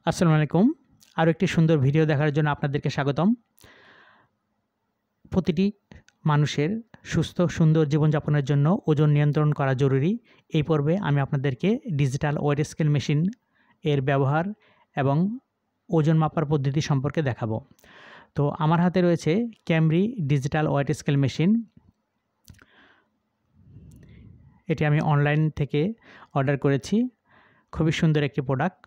আসসালামু আলাইকুম। আরও একটি সুন্দর ভিডিও দেখার জন্য আপনাদেরকে স্বাগতম। প্রতিটি মানুষের সুস্থ সুন্দর জীবনযাপনের জন্য ওজন নিয়ন্ত্রণ করা জরুরি। এই পর্বে আমি আপনাদেরকে ডিজিটাল ওয়েট স্কেল মেশিন এর ব্যবহার এবং ওজন মাপার পদ্ধতি সম্পর্কে দেখাবো। তো আমার হাতে রয়েছে Camry digital weight scale machine. এটি আমি অনলাইন থেকে অর্ডার করেছি। খুবই সুন্দর একটি প্রোডাক্ট।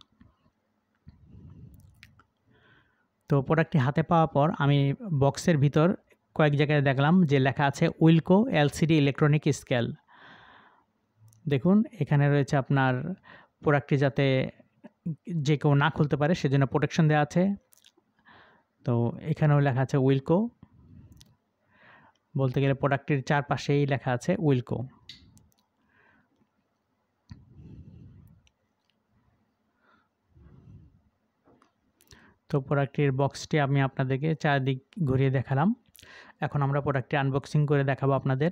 তো প্রোডাক্টটি হাতে পাওয়ার পর আমি বক্সের ভিতর কয়েক জায়গায় দেখলাম যে লেখা আছে উইলকো এলসিডি ইলেকট্রনিক স্কেল। দেখুন এখানে রয়েছে আপনার প্রোডাক্টটি যাতে যে কেউ না খুলতে পারে সেজন্য প্রোটেকশন দেওয়া আছে। তো এখানেও লেখা আছে উইলকো, বলতে গেলে প্রোডাক্টটির চারপাশেই লেখা আছে উইলকো। তো প্রোডাক্টটির বক্সটি আমি আপনাদেরকে চারদিক ঘুরিয়ে দেখালাম। এখন আমরা প্রোডাক্টটি আনবক্সিং করে দেখাবো আপনাদের।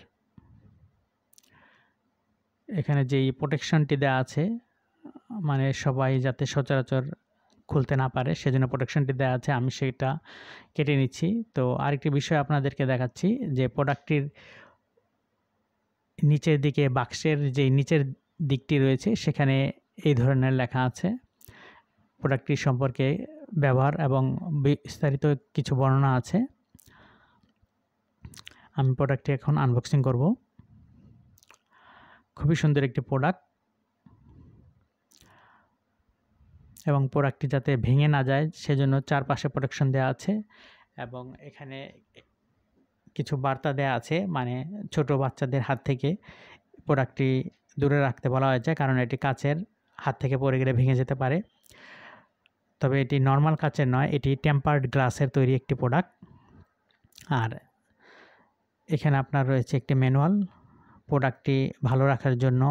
এখানে যেই প্রোটেকশনটি দেওয়া আছে, মানে সবাই যাতে সচরাচর খুলতে না পারে সেজন্য প্রোটেকশনটি দেওয়া আছে, আমি সেটা কেটে নিচ্ছি। তো আরেকটি বিষয় আপনাদেরকে দেখাচ্ছি যে প্রোডাক্টটির নিচের দিকে বাক্সের যে নিচের দিকটি রয়েছে সেখানে এই ধরনের লেখা আছে প্রোডাক্টটি সম্পর্কে ব্যবহার এবং বিস্তারিত কিছু বর্ণনা আছে। আমি প্রোডাক্টটি এখন আনবক্সিং করব। খুবই সুন্দর একটি প্রোডাক্ট এবং প্রোডাক্টটি যাতে ভেঙে না যায় সেজন্য চারপাশে প্রোটেকশন দেওয়া আছে এবং এখানে কিছু বার্তা দেওয়া আছে, মানে ছোট বাচ্চাদের হাত থেকে প্রোডাক্টটি দূরে রাখতে বলা হয়েছে, কারণ এটি কাচের হাত থেকে পড়ে গেলে ভেঙে যেতে পারে। তবে এটি নর্মাল কাচের নয়, এটি টেম্পার্ড গ্লাসের তৈরি একটি প্রোডাক্ট। আর এখানে আপনার রয়েছে একটি ম্যানুয়াল প্রোডাক্টটি ভালো রাখার জন্য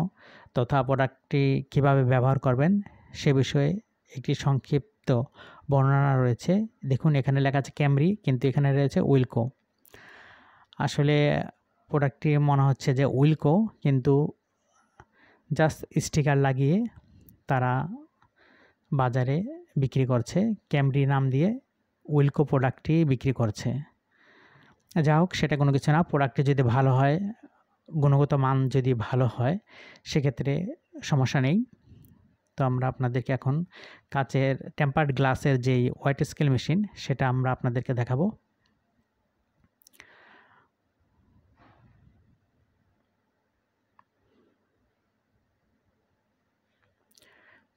তথা প্রোডাক্টটি কিভাবে ব্যবহার করবেন সে বিষয়ে একটি সংক্ষিপ্ত বর্ণনা রয়েছে। দেখুন এখানে লেখা আছে ক্যামরি, কিন্তু এখানে রয়েছে উইলকো। আসলে প্রোডাক্টটি মনে হচ্ছে যে উইলকো, কিন্তু জাস্ট স্টিকার লাগিয়ে তারা বাজারে বিক্রি করছে, ক্যামরি নাম দিয়ে উইলকো প্রোডাক্টটি বিক্রি করছে। যা হোক, সেটা কোনো কিছু না। প্রোডাক্টটি যদি ভালো হয়, গুণগত মান যদি ভালো হয় সেক্ষেত্রে সমস্যা নেই। তো আমরা আপনাদেরকে এখন কাচের টেম্পার্ড গ্লাসের যেই ওয়েট স্কেল মেশিন সেটা আমরা আপনাদেরকে দেখাবো।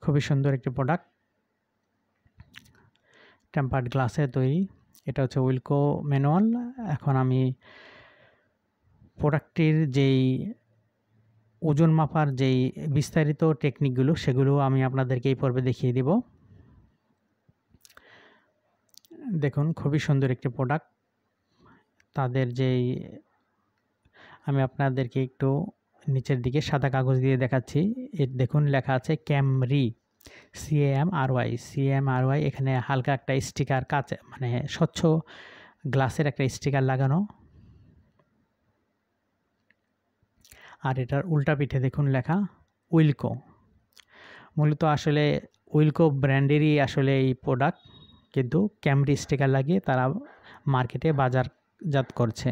খুবই সুন্দর একটি প্রোডাক্ট, টেম্পার্ড গ্লাসের তৈরি। এটা হচ্ছে উইলকো ম্যানুয়াল। এখন আমি প্রোডাক্টটির যেই ওজন মাপার যেই বিস্তারিত টেকনিকগুলো সেগুলো আমি আপনাদেরকে এই পর্বে দেখিয়ে দিব। দেখুন খুবই সুন্দর একটি প্রোডাক্ট। তাদের যেই আমি আপনাদেরকে একটু নিচের দিকে সাদা কাগজ দিয়ে দেখাচ্ছি। দেখুন লেখা আছে ক্যামরি, CAMRY। এখানে হালকা একটা স্টিকার, কাঁচে মানে স্বচ্ছ গ্লাসের একটা স্টিকার লাগানো। আর এটার উল্টা পিঠে দেখুন লেখা উইলকো। মূলত আসলে উইলকো ব্র্যান্ডেরই আসলে এই প্রোডাক্ট, কিন্তু ক্যামরি স্টিকার লাগিয়ে তারা মার্কেটে বাজারজাত করছে।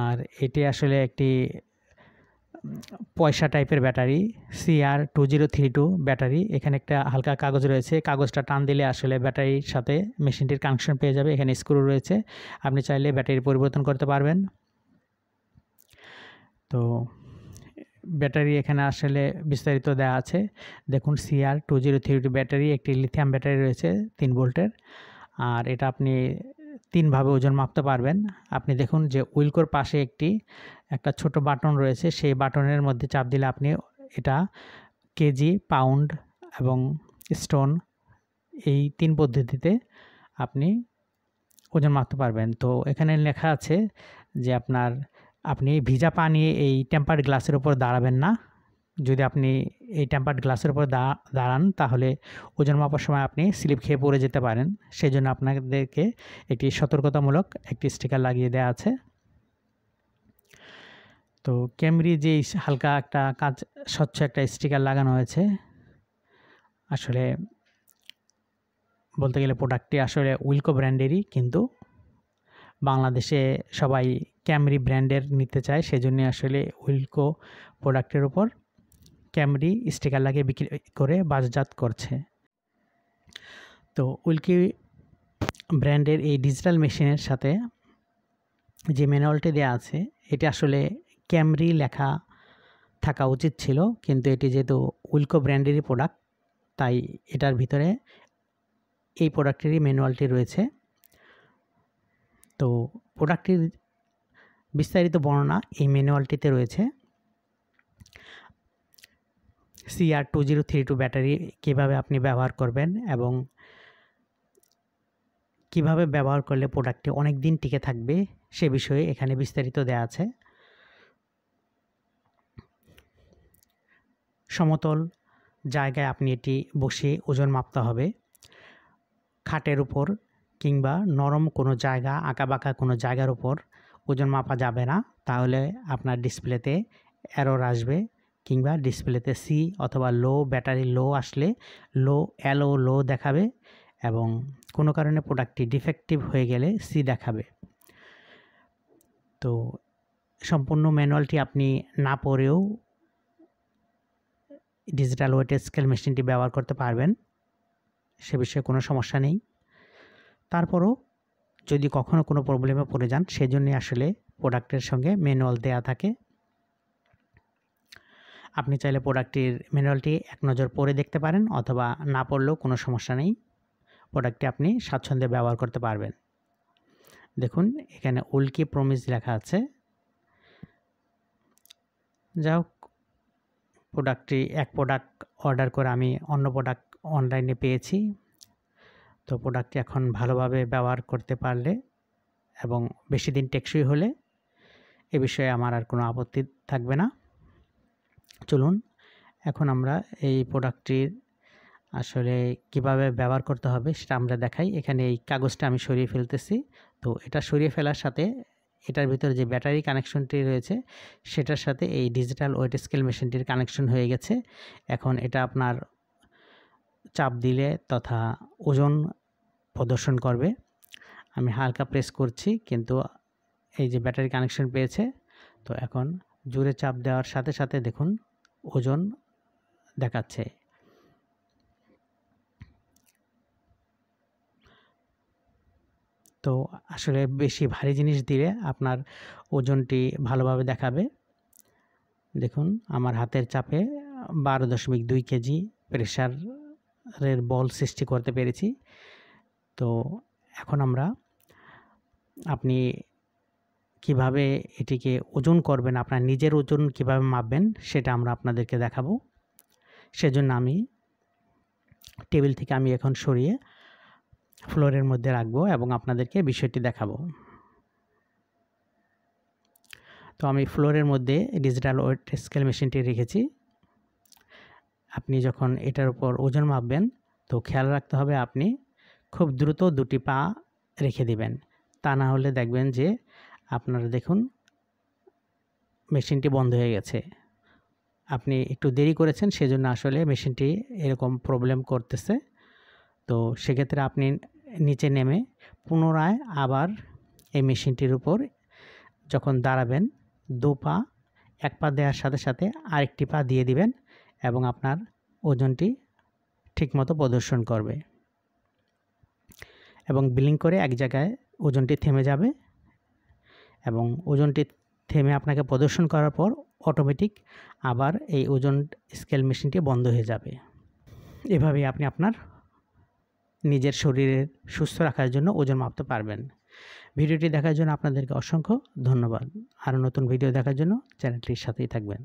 আর এটি আসলে একটি পয়সা টাইপের ব্যাটারি, CR2032 ব্যাটারি। এখানে একটা হালকা কাগজ রয়েছে, কাগজটা টান দিলে আসলে ব্যাটারির সাথে মেশিনটির কানেকশন পেয়ে যাবে। এখানে স্ক্রু রয়েছে, আপনি চাইলে ব্যাটারি পরিবর্তন করতে পারবেন। তো ব্যাটারি এখানে আসলে বিস্তারিত দেওয়া আছে। দেখুন CR2032 ব্যাটারি, একটি লিথিয়াম ব্যাটারি রয়েছে 3 ভোল্টের। আর এটা আপনি 3 ভাবে ওজন মাপতে পারবেন। আপনি দেখুন যে উইলকোর পাশে একটা ছোট বাটন রয়েছে, সেই বাটনের মধ্যে চাপ দিলে আপনি এটা কেজি, পাউন্ড এবং স্টোন, এই 3 পদ্ধতিতে আপনি ওজন মাপতে পারবেন। তো এখানে লেখা আছে যে আপনি ভিজা পা নিয়ে এই টেম্পার্ড গ্লাসের উপর দাঁড়াবেন না। যদি আপনি এই টেম্পার্ড গ্লাসের উপর দাঁড়ান তাহলে ওজন মাপার সময় আপনি স্লিপ খেয়ে পড়ে যেতে পারেন। সেই জন্য আপনাদেরকে একটি সতর্কতামূলক একটি স্টিকার লাগিয়ে দেওয়া আছে। তো ক্যামরি যেই হালকা একটা স্বচ্ছ একটা স্টিকার লাগানো হয়েছে, আসলে বলতে গেলে প্রোডাক্টটি আসলে উইলকো ব্র্যান্ডেরই, কিন্তু বাংলাদেশে সবাই ক্যামরি ব্র্যান্ডের নিতে চায়, সেজন্য আসলে উইলকো প্রোডাক্টের উপর ক্যামরি স্টিকার লাগিয়ে বিক্রি করে বাজারজাত করছে। তো উইলকি ব্র্যান্ডের এই ডিজিটাল মেশিনের সাথে যে ম্যানুয়ালটি দেওয়া আছে এটি আসলে ক্যামরি লেখা থাকা উচিত ছিল, কিন্তু এটি যেহেতু উইলকো ব্র্যান্ডেরই প্রোডাক্ট তাই এটার ভিতরে এই প্রোডাক্টেরই ম্যানুয়ালটি রয়েছে। তো প্রোডাক্টটির বিস্তারিত বর্ণনা এই ম্যানুয়ালটিতে রয়েছে। CR2032 ব্যাটারি কিভাবে আপনি ব্যবহার করবেন এবং কিভাবে ব্যবহার করলে প্রোডাক্টটি অনেক দিন টিকে থাকবে সে বিষয়ে এখানে বিস্তারিত দেওয়া আছে। সমতল জায়গায় আপনি এটি বসিয়ে ওজন মাপতে হবে। খাটের উপর কিংবা নরম কোনো জায়গা, আঁকাবাঁকা কোনো জায়গার উপর ওজন মাপা যাবে না, তাহলে আপনার ডিসপ্লেতে এরর আসবে কিংবা ডিসপ্লেতে সি অথবা লো, ব্যাটারি লো আসলে লো দেখাবে এবং কোনো কারণে প্রোডাক্টটি ডিফেক্টিভ হয়ে গেলে সি দেখাবে। তো সম্পূর্ণ ম্যানুয়ালটি আপনি না পড়েও ডিজিটাল ওয়েট স্কেল মেশিনটি ব্যবহার করতে পারবেন, সে বিষয়ে কোনো সমস্যা নেই। তারপরও যদি কখনো কোনো প্রবলেমে পড়ে যান, সেজন্যই আসলে প্রোডাক্টের সঙ্গে ম্যানুয়াল দেয়া থাকে। আপনি চাইলে প্রোডাক্টটির ম্যানুয়ালটি এক নজর পড়ে দেখতে পারেন অথবা না পড়লেও কোনো সমস্যা নেই, প্রোডাক্টটি আপনি স্বাচ্ছন্দ্যে ব্যবহার করতে পারবেন। দেখুন এখানে উইলকি প্রমিস লেখা আছে। যাই হোক, এক প্রোডাক্ট অর্ডার করে আমি অন্য প্রোডাক্ট অনলাইনে পেয়েছি। তো প্রোডাক্টটি এখন ভালোভাবে ব্যবহার করতে পারলে এবং বেশি দিন টেকসই হলে এ বিষয়ে আমার আর কোনো আপত্তি থাকবে না। চলুন এখন আমরা এই প্রোডাক্টটির আসলে কিভাবে ব্যবহার করতে হবে সেটা আমরা দেখাই। এখানে এই কাগজটা আমি সরিয়ে ফেলতেছি। তো এটা সরিয়ে ফেলার সাথে এটার ভিতরে যে ব্যাটারি কানেকশনটি রয়েছে সেটার সাথে এই ডিজিটাল ওয়েট স্কেল মেশিনটির কানেকশন হয়ে গেছে। এখন এটা আপনার চাপ দিলে তথা ওজন প্রদর্শন করবে। আমি হালকা প্রেস করছি, কিন্তু এই যে ব্যাটারি কানেকশন পেয়েছে। তো এখন জোরে চাপ দেওয়ার সাথে সাথে দেখুন ওজন দেখাচ্ছে। তো আসলে বেশি ভারী জিনিস দিলে আপনার ওজনটি ভালোভাবে দেখাবে। দেখুন আমার হাতের চাপে 12.2 কেজি প্রেসারের বল সৃষ্টি করতে পেরেছি। তো এখন আপনি কিভাবে এটিকে ওজন করবেন, আপনার নিজের ওজন কিভাবে মাপবেন সেটা আমরা আপনাদেরকে দেখাবো। সেজন্য আমি টেবিল থেকে এখন সরিয়ে ফ্লোরের মধ্যে রাখবো এবং আপনাদেরকে বিষয়টি দেখাবো। তো আমি ফ্লোরের মধ্যে ডিজিটাল ওয়েট স্কেল মেশিনটি রেখেছি। আপনি যখন এটার উপর ওজন মাপবেন তো খেয়াল রাখতে হবে আপনি খুব দ্রুত দুটি পা রেখে দিবেন, তা না হলে দেখবেন যে আপনারা দেখুন মেশিনটি বন্ধ হয়ে গেছে। আপনি একটু দেরি করেছেন, সেজন্য আসলে মেশিনটি এরকম প্রবলেম করতেছে। তো সেক্ষেত্রে আপনি নিচে নেমে পুনরায় আবার এই মেশিনটির উপর যখন দাঁড়াবেন এক পা দেওয়ার সাথে সাথে আরেকটি পা দিয়ে দিবেন এবং আপনার ওজনটি ঠিকমতো প্রদর্শন করবে এবং ব্লিঙ্ক করে এক জায়গায় ওজনটি থেমে যাবে এবং ওজনটি থেমে আপনাকে প্রদর্শন করার পর অটোমেটিক আবার এই ওজন স্কেল মেশিনটি বন্ধ হয়ে যাবে। এভাবেই আপনি আপনার নিজের শরীরের সুস্থ রাখার জন্য ওজন মাপতে পারবেন। ভিডিওটি দেখার জন্য আপনাদেরকে অসংখ্য ধন্যবাদ। আরও নতুন ভিডিও দেখার জন্য চ্যানেলটির সাথেই থাকবেন।